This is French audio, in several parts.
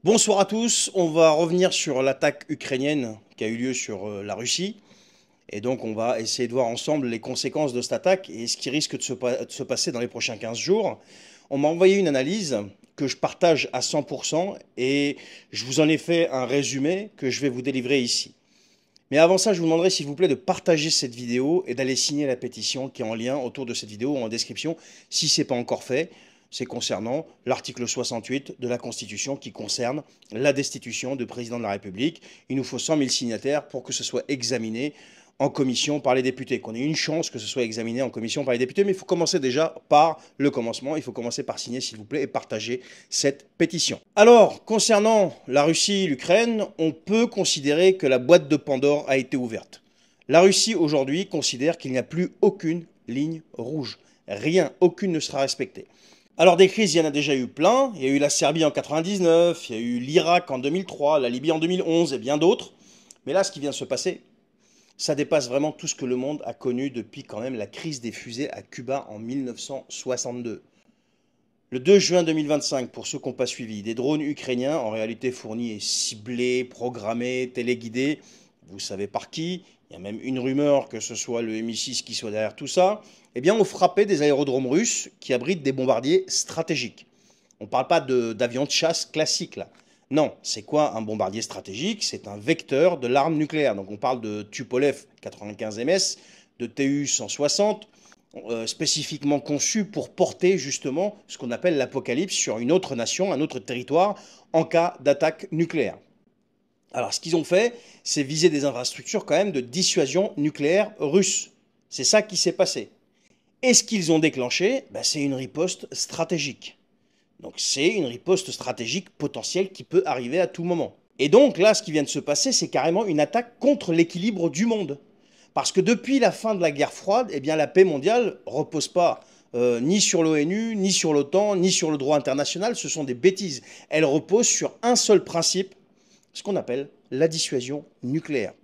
Bonsoir à tous, on va revenir sur l'attaque ukrainienne qui a eu lieu sur la Russie. Et donc on va essayer de voir ensemble les conséquences de cette attaque et ce qui risque de se passer dans les prochains 15 jours. On m'a envoyé une analyse que je partage à 100% et je vous en ai fait un résumé que je vais vous délivrer ici. Mais avant ça, je vous demanderai s'il vous plaît de partager cette vidéo et d'aller signer la pétition qui est en lien autour de cette vidéo ou en description si ce n'est pas encore fait. C'est concernant l'article 68 de la Constitution qui concerne la destitution du président de la République. Il nous faut 100 000 signataires pour que ce soit examiné en commission par les députés, qu'on ait une chance que ce soit examiné en commission par les députés, mais il faut commencer déjà par le commencement, il faut commencer par signer s'il vous plaît et partager cette pétition. Alors, concernant la Russie, l'Ukraine, on peut considérer que la boîte de Pandore a été ouverte. La Russie aujourd'hui considère qu'il n'y a plus aucune ligne rouge, rien, aucune ne sera respectée. Alors des crises, il y en a déjà eu plein, il y a eu la Serbie en 99, il y a eu l'Irak en 2003, la Libye en 2011 et bien d'autres, mais là ce qui vient de se passer, ça dépasse vraiment tout ce que le monde a connu depuis quand même la crise des fusées à Cuba en 1962. Le 2 juin 2025, pour ceux qui n'ont pas suivi, des drones ukrainiens, en réalité fournis et ciblés, programmés, téléguidés, vous savez par qui, il y a même une rumeur que ce soit le Mi-6 qui soit derrière tout ça, eh bien ont frappé des aérodromes russes qui abritent des bombardiers stratégiques. On ne parle pas d'avions de chasse classiques là. Non, c'est quoi un bombardier stratégique? C'est un vecteur de l'arme nucléaire. Donc on parle de Tupolev 95 ms, de Tu 160, spécifiquement conçu pour porter justement ce qu'on appelle l'apocalypse sur une autre nation, un autre territoire, en cas d'attaque nucléaire. Alors ce qu'ils ont fait, c'est viser des infrastructures quand même de dissuasion nucléaire russe. C'est ça qui s'est passé. Et ce qu'ils ont déclenché, c'est une riposte stratégique. Donc c'est une riposte stratégique potentielle qui peut arriver à tout moment. Et donc là, ce qui vient de se passer, c'est carrément une attaque contre l'équilibre du monde. Parce que depuis la fin de la guerre froide, eh bien, la paix mondiale ne repose pas ni sur l'ONU, ni sur l'OTAN, ni sur le droit international. Ce sont des bêtises. Elle repose sur un seul principe, ce qu'on appelle la dissuasion nucléaire.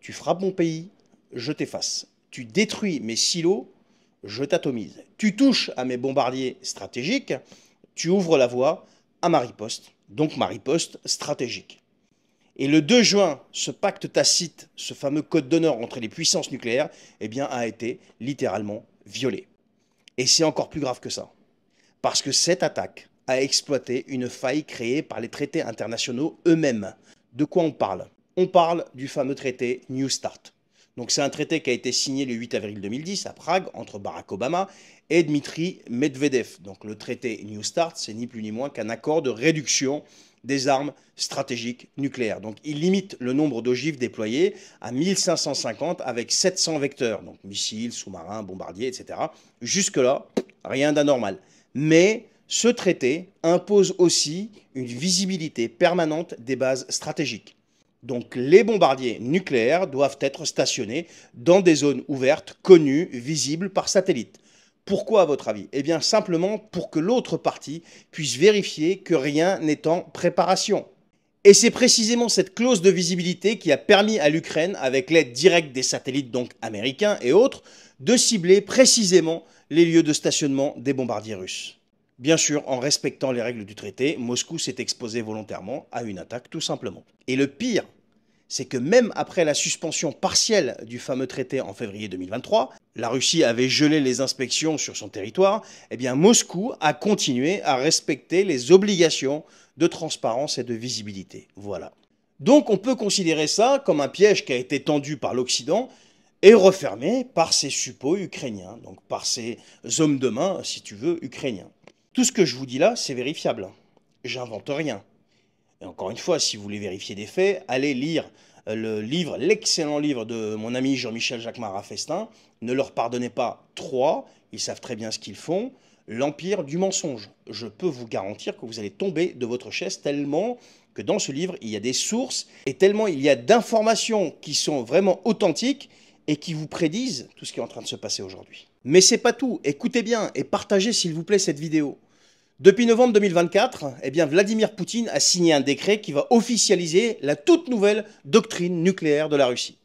Tu frappes mon pays, je t'efface. Tu détruis mes silos, je t'atomise. Tu touches à mes bombardiers stratégiques, tu ouvres la voie à ma riposte, donc ma riposte stratégique. Et le 2 juin, ce pacte tacite, ce fameux code d'honneur entre les puissances nucléaires, eh bien, a été littéralement violé. Et c'est encore plus grave que ça. Parce que cette attaque a exploité une faille créée par les traités internationaux eux-mêmes. De quoi on parle? On parle du fameux traité New START. Donc c'est un traité qui a été signé le 8 avril 2010 à Prague entre Barack Obama et Dmitri Medvedev. Donc le traité New START, c'est ni plus ni moins qu'un accord de réduction des armes stratégiques nucléaires. Donc il limite le nombre d'ogives déployées à 1550 avec 700 vecteurs, donc missiles, sous-marins, bombardiers, etc. Jusque-là, rien d'anormal. Mais ce traité impose aussi une visibilité permanente des bases stratégiques. Donc les bombardiers nucléaires doivent être stationnés dans des zones ouvertes, connues, visibles par satellite. Pourquoi à votre avis? Eh bien simplement pour que l'autre partie puisse vérifier que rien n'est en préparation. Et c'est précisément cette clause de visibilité qui a permis à l'Ukraine, avec l'aide directe des satellites donc américains et autres, de cibler précisément les lieux de stationnement des bombardiers russes. Bien sûr, en respectant les règles du traité, Moscou s'est exposé volontairement à une attaque tout simplement. Et le pire, c'est que même après la suspension partielle du fameux traité en février 2023, la Russie avait gelé les inspections sur son territoire, eh bien Moscou a continué à respecter les obligations de transparence et de visibilité. Voilà. Donc on peut considérer ça comme un piège qui a été tendu par l'Occident et refermé par ses suppôts ukrainiens, donc par ses hommes de main, si tu veux, ukrainiens. Tout ce que je vous dis là, c'est vérifiable. J'invente rien. Et encore une fois, si vous voulez vérifier des faits, allez lire l'excellent livre de mon ami Jean-Michel Jacquemart Festin. Ne leur pardonnez pas 3, ils savent très bien ce qu'ils font. L'empire du mensonge. Je peux vous garantir que vous allez tomber de votre chaise tellement que dans ce livre, il y a des sources et tellement il y a d'informations qui sont vraiment authentiques et qui vous prédisent tout ce qui est en train de se passer aujourd'hui. Mais c'est pas tout. Écoutez bien et partagez s'il vous plaît cette vidéo. Depuis novembre 2024, eh bien, Vladimir Poutine a signé un décret qui va officialiser la toute nouvelle doctrine nucléaire de la Russie.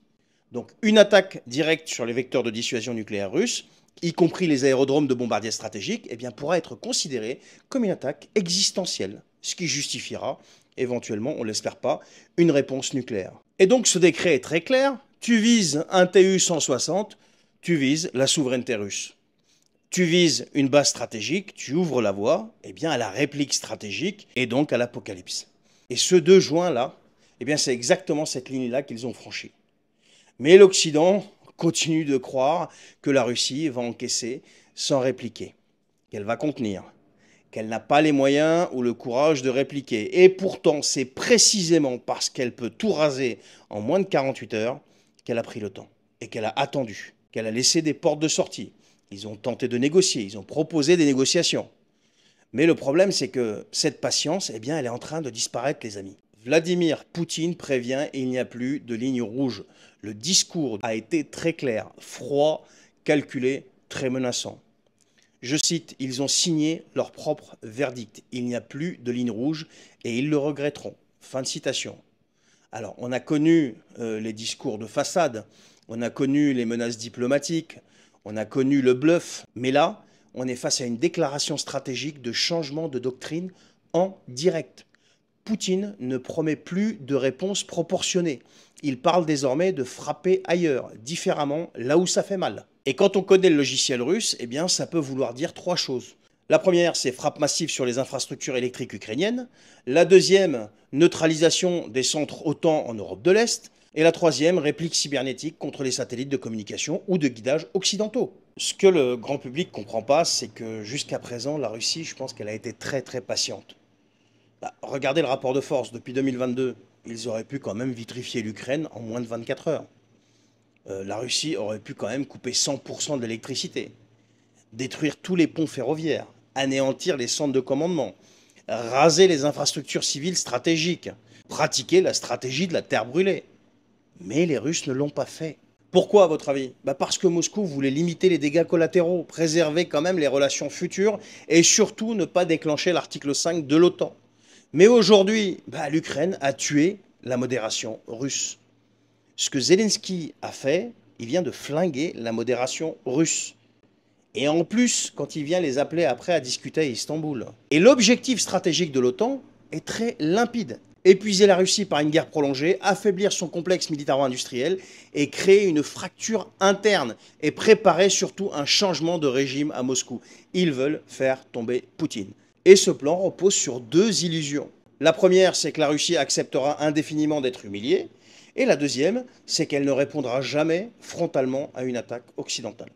Donc une attaque directe sur les vecteurs de dissuasion nucléaire russes, y compris les aérodromes de bombardiers stratégiques, eh bien, pourra être considérée comme une attaque existentielle, ce qui justifiera éventuellement, on ne l'espère pas, une réponse nucléaire. Et donc ce décret est très clair, tu vises un TU-160, tu vises la souveraineté russe. Tu vises une base stratégique, tu ouvres la voie à la réplique stratégique et donc à l'apocalypse. Et ce 2 juin-là, c'est exactement cette ligne-là qu'ils ont franchie. Mais l'Occident continue de croire que la Russie va encaisser sans répliquer, qu'elle va contenir, qu'elle n'a pas les moyens ou le courage de répliquer. Et pourtant, c'est précisément parce qu'elle peut tout raser en moins de 48 heures qu'elle a pris le temps et qu'elle a attendu, qu'elle a laissé des portes de sortie. Ils ont tenté de négocier, ils ont proposé des négociations. Mais le problème, c'est que cette patience, elle est en train de disparaître, les amis. Vladimir Poutine prévient, il n'y a plus de ligne rouge. Le discours a été très clair, froid, calculé, très menaçant. Je cite, ils ont signé leur propre verdict. Il n'y a plus de ligne rouge et ils le regretteront. Fin de citation. Alors, on a connu les discours de façade, on a connu les menaces diplomatiques, on a connu le bluff, mais là, on est face à une déclaration stratégique de changement de doctrine en direct. Poutine ne promet plus de réponse proportionnée. Il parle désormais de frapper ailleurs, différemment, là où ça fait mal. Et quand on connaît le logiciel russe, ça peut vouloir dire 3 choses. La première, c'est frappe massive sur les infrastructures électriques ukrainiennes. La deuxième, neutralisation des centres OTAN en Europe de l'Est. Et la troisième, réplique cybernétique contre les satellites de communication ou de guidage occidentaux. Ce que le grand public ne comprend pas, c'est que jusqu'à présent, la Russie, je pense qu'elle a été très très patiente. Regardez le rapport de force, depuis 2022, ils auraient pu quand même vitrifier l'Ukraine en moins de 24 heures. La Russie aurait pu quand même couper 100% de l'électricité, détruire tous les ponts ferroviaires, anéantir les centres de commandement, raser les infrastructures civiles stratégiques, pratiquer la stratégie de la terre brûlée. Mais les Russes ne l'ont pas fait. Pourquoi, à votre avis? Parce que Moscou voulait limiter les dégâts collatéraux, préserver quand même les relations futures et surtout ne pas déclencher l'article 5 de l'OTAN. Mais aujourd'hui, l'Ukraine a tué la modération russe. Ce que Zelensky a fait, il vient de flinguer la modération russe. Et en plus, quand il vient les appeler après à discuter à Istanbul. Et l'objectif stratégique de l'OTAN est très limpide. Épuiser la Russie par une guerre prolongée, affaiblir son complexe militaro-industriel et créer une fracture interne et préparer surtout un changement de régime à Moscou. Ils veulent faire tomber Poutine. Et ce plan repose sur 2 illusions. La première, c'est que la Russie acceptera indéfiniment d'être humiliée. Et la deuxième, c'est qu'elle ne répondra jamais frontalement à une attaque occidentale.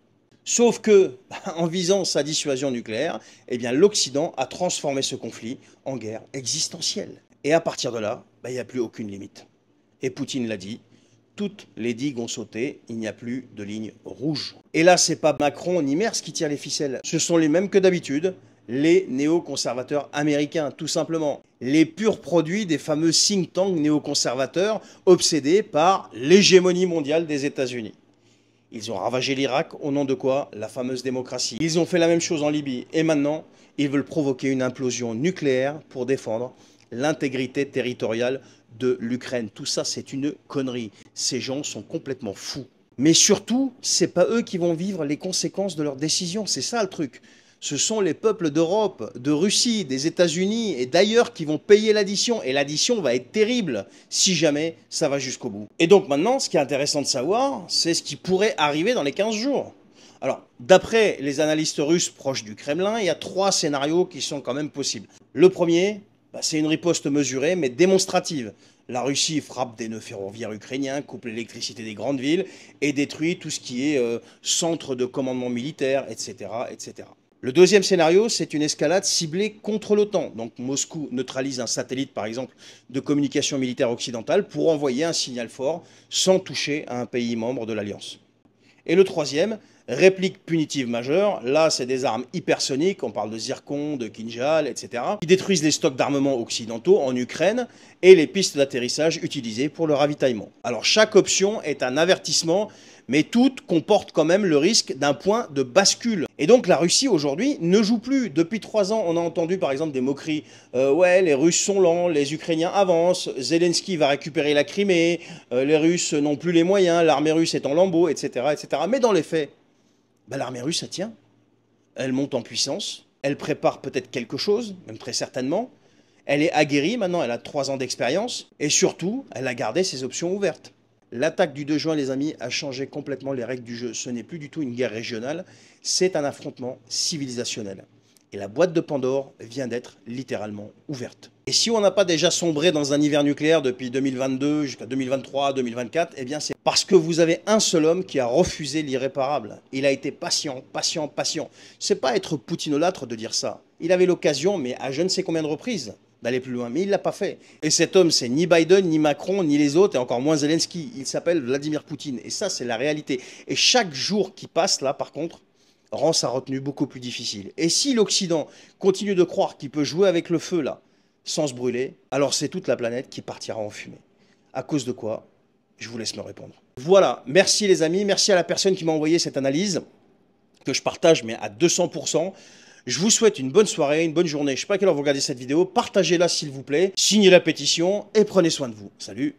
Sauf que, en visant sa dissuasion nucléaire, l'Occident a transformé ce conflit en guerre existentielle. Et à partir de là, il n'y a plus aucune limite. Et Poutine l'a dit, toutes les digues ont sauté, il n'y a plus de ligne rouge. Et là, c'est pas Macron ni Merz qui tirent les ficelles, ce sont les mêmes que d'habitude, les néoconservateurs américains, tout simplement. Les purs produits des fameux think tanks néoconservateurs obsédés par l'hégémonie mondiale des États-Unis. Ils ont ravagé l'Irak au nom de quoi? La fameuse démocratie. Ils ont fait la même chose en Libye et maintenant, ils veulent provoquer une implosion nucléaire pour défendre l'intégrité territoriale de l'Ukraine. Tout ça, c'est une connerie. Ces gens sont complètement fous. Mais surtout, c'est pas eux qui vont vivre les conséquences de leurs décisions. C'est ça le truc. Ce sont les peuples d'Europe, de Russie, des États-Unis et d'ailleurs qui vont payer l'addition. Et l'addition va être terrible si jamais ça va jusqu'au bout. Et donc maintenant, ce qui est intéressant de savoir, c'est ce qui pourrait arriver dans les 15 jours. Alors, d'après les analystes russes proches du Kremlin, il y a 3 scénarios qui sont quand même possibles. Le premier, c'est une riposte mesurée mais démonstrative. La Russie frappe des nœuds ferroviaires ukrainiens, coupe l'électricité des grandes villes et détruit tout ce qui est centre de commandement militaire, etc., etc. Le deuxième scénario, c'est une escalade ciblée contre l'OTAN. Donc Moscou neutralise un satellite, par exemple, de communication militaire occidentale pour envoyer un signal fort sans toucher à un pays membre de l'Alliance. Et le troisième, réplique punitive majeure, là c'est des armes hypersoniques, on parle de Zircon, de Kinjal, etc., qui détruisent les stocks d'armement occidentaux en Ukraine et les pistes d'atterrissage utilisées pour le ravitaillement. Alors chaque option est un avertissement, mais toutes comportent quand même le risque d'un point de bascule. Et donc la Russie aujourd'hui ne joue plus. Depuis 3 ans, on a entendu par exemple des moqueries. Ouais, les Russes sont lents, les Ukrainiens avancent, Zelensky va récupérer la Crimée, les Russes n'ont plus les moyens, l'armée russe est en lambeaux, etc., etc. Mais dans les faits, l'armée russe, elle tient. Elle monte en puissance, elle prépare peut-être quelque chose, même très certainement. Elle est aguerrie maintenant, elle a 3 ans d'expérience. Et surtout, elle a gardé ses options ouvertes. L'attaque du 2 juin, les amis, a changé complètement les règles du jeu. Ce n'est plus du tout une guerre régionale, c'est un affrontement civilisationnel. Et la boîte de Pandore vient d'être littéralement ouverte. Et si on n'a pas déjà sombré dans un hiver nucléaire depuis 2022 jusqu'à 2023, 2024, eh bien c'est parce que vous avez un seul homme qui a refusé l'irréparable. Il a été patient, patient, patient. C'est pas être poutinolâtre de dire ça. Il avait l'occasion, mais à je ne sais combien de reprises, d'aller plus loin, mais il ne l'a pas fait. Et cet homme, c'est ni Biden, ni Macron, ni les autres, et encore moins Zelensky. Il s'appelle Vladimir Poutine. Et ça, c'est la réalité. Et chaque jour qui passe, là, par contre, rend sa retenue beaucoup plus difficile. Et si l'Occident continue de croire qu'il peut jouer avec le feu, là, sans se brûler, alors c'est toute la planète qui partira en fumée. À cause de quoi? Je vous laisse me répondre. Voilà, merci les amis, merci à la personne qui m'a envoyé cette analyse, que je partage, mais à 200%. Je vous souhaite une bonne soirée, une bonne journée. Je ne sais pas à quelle heure vous regardez cette vidéo. Partagez-la s'il vous plaît. Signez la pétition et prenez soin de vous. Salut!